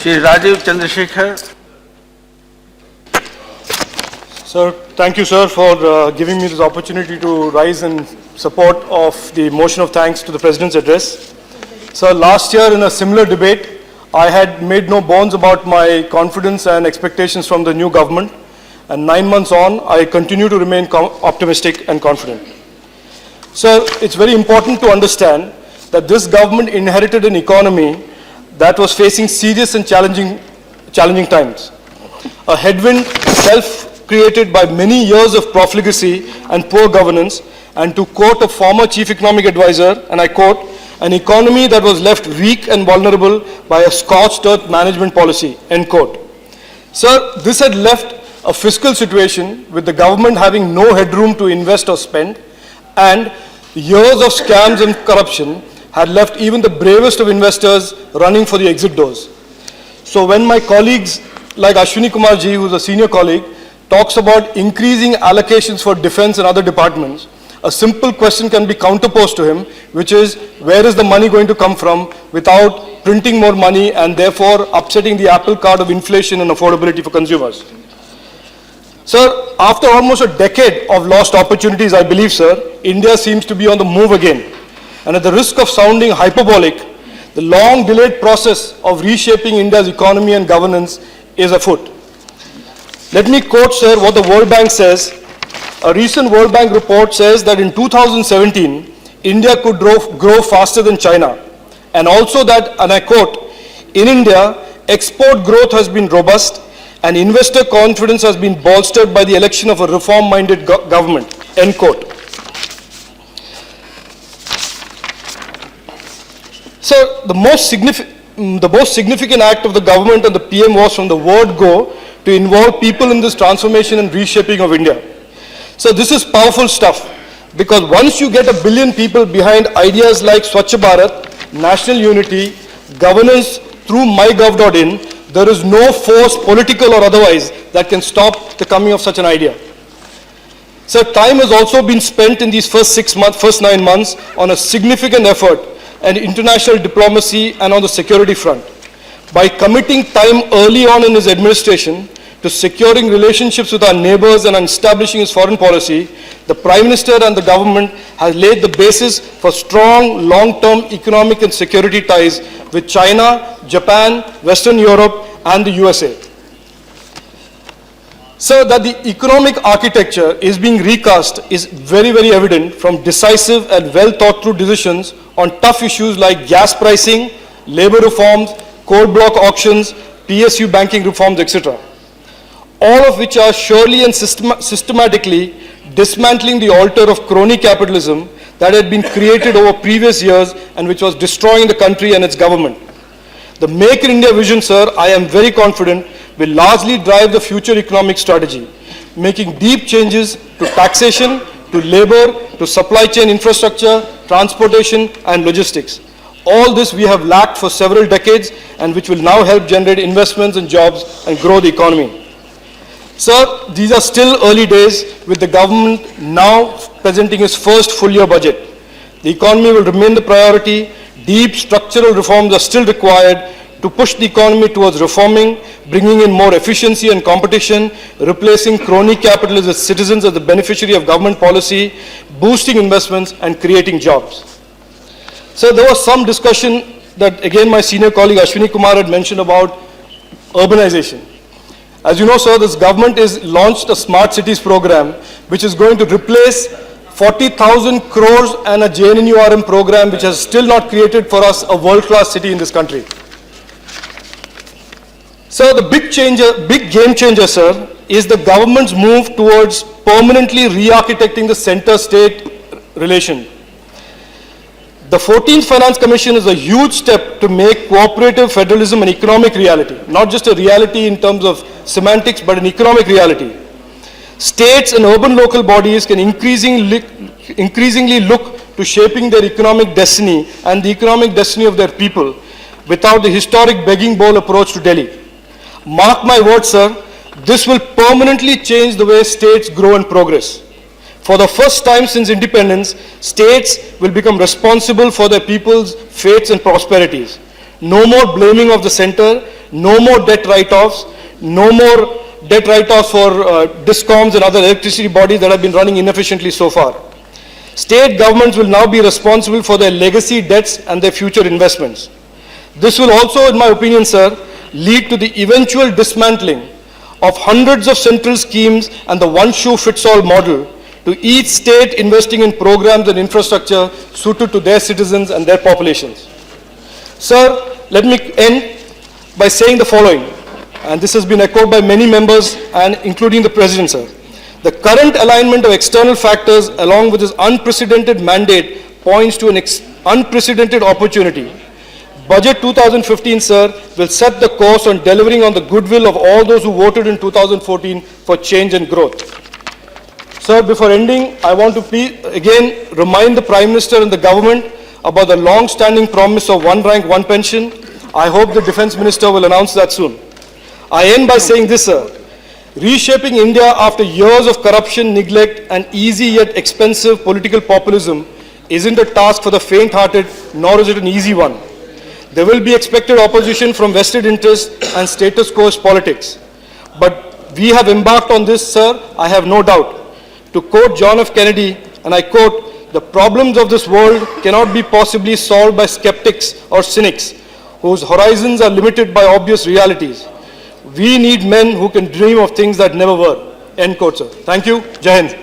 Shri Rajiv Chandrasekhar. Sir, thank you, sir, for giving me this opportunity to rise in support of the motion of thanks to the President's address. Sir, last year in a similar debate, I had made no bones about my confidence and expectations from the new government, and 9 months on, I continue to remain optimistic and confident. Sir, it's very important to understand that this government inherited an economy that was facing serious and challenging times. A headwind self-created by many years of profligacy and poor governance, and to quote a former chief economic advisor, and I quote, an economy that was left weak and vulnerable by a scorched earth management policy, end quote. Sir, this had left a fiscal situation with the government having no headroom to invest or spend, and years of scams and corruption had left even the bravest of investors running for the exit doors. So when my colleagues like Ashwini Kumar ji, who's a senior colleague, talks about increasing allocations for defense and other departments, a simple question can be counterposed to him, which is, where is the money going to come from without printing more money and therefore upsetting the apple cart of inflation and affordability for consumers? Sir, after almost a decade of lost opportunities, I believe, sir, India seems to be on the move again. And at the risk of sounding hyperbolic, the long-delayed process of reshaping India's economy and governance is afoot. Let me quote, sir, what the World Bank says. A recent World Bank report says that in 2017, India could grow faster than China. And also that, and I quote, in India, export growth has been robust and investor confidence has been bolstered by the election of a reform-minded government, end quote. So the most significant act of the government and the PM was from the word go to involve people in this transformation and reshaping of India. So this is powerful stuff, because once you get 1 billion people behind ideas like Swachh Bharat, national unity, governance through mygov.in, there is no force, political or otherwise, that can stop the coming of such an idea. So time has also been spent in these first 9 months on a significant effort and international diplomacy and on the security front. By committing time early on in his administration to securing relationships with our neighbors and establishing his foreign policy, the Prime Minister and the government has laid the basis for strong long-term economic and security ties with China, Japan, Western Europe and the USA. So that the economic architecture is being recast is very, very evident from decisive and well thought through decisions on tough issues like gas pricing, labor reforms, coal block auctions, PSU banking reforms, etc. All of which are surely and systematically dismantling the altar of crony capitalism that had been created over previous years and which was destroying the country and its government. The Make in India vision, sir, I am very confident, will largely drive the future economic strategy, making deep changes to taxation, to labor, to supply chain infrastructure, transportation and logistics. All this we have lacked for several decades and which will now help generate investments and jobs and grow the economy. Sir, these are still early days with the government now presenting its first full-year budget. The economy will remain the priority. Deep structural reforms are still required to push the economy towards reforming, bringing in more efficiency and competition, replacing crony capitalists as citizens as the beneficiary of government policy, boosting investments and creating jobs. So there was some discussion that again my senior colleague Ashwini Kumar had mentioned about urbanization. As you know, sir, this government has launched a smart cities program which is going to replace 40,000 crores and a JNNURM program which has still not created for us a world-class city in this country. So the big game changer, sir, is the government's move towards permanently re-architecting the center-state relation. The 14th Finance Commission is a huge step to make cooperative federalism an economic reality, not just a reality in terms of semantics, but an economic reality. States and urban local bodies can increasingly look to shaping their economic destiny and the economic destiny of their people without the historic begging bowl approach to Delhi. Mark my words, sir, this will permanently change the way states grow and progress. For the first time since independence, states will become responsible for their people's fates and prosperities. No more blaming of the center, no more debt write-offs, no more debt write-offs for DISCOMs and other electricity bodies that have been running inefficiently so far. State governments will now be responsible for their legacy debts and their future investments. This will also, in my opinion, sir, lead to the eventual dismantling of hundreds of central schemes and the one-shoe-fits-all model, to each state investing in programs and infrastructure suited to their citizens and their populations. Sir, let me end by saying the following, and this has been echoed by many members and including the President, sir. The current alignment of external factors along with this unprecedented mandate points to an unprecedented opportunity. Budget 2015, sir, will set the course on delivering on the goodwill of all those who voted in 2014 for change and growth. Sir, before ending, I want to again remind the Prime Minister and the government about the long-standing promise of one rank, one pension. I hope the Defence Minister will announce that soon. I end by saying this, sir. Reshaping India after years of corruption, neglect, and easy yet expensive political populism isn't a task for the faint-hearted, nor is it an easy one. There will be expected opposition from vested interests and status quo politics. But we have embarked on this, sir, I have no doubt. To quote John F. Kennedy, and I quote, "The problems of this world cannot be possibly solved by skeptics or cynics whose horizons are limited by obvious realities. We need men who can dream of things that never were." End quote, sir. Thank you. Jai Hind.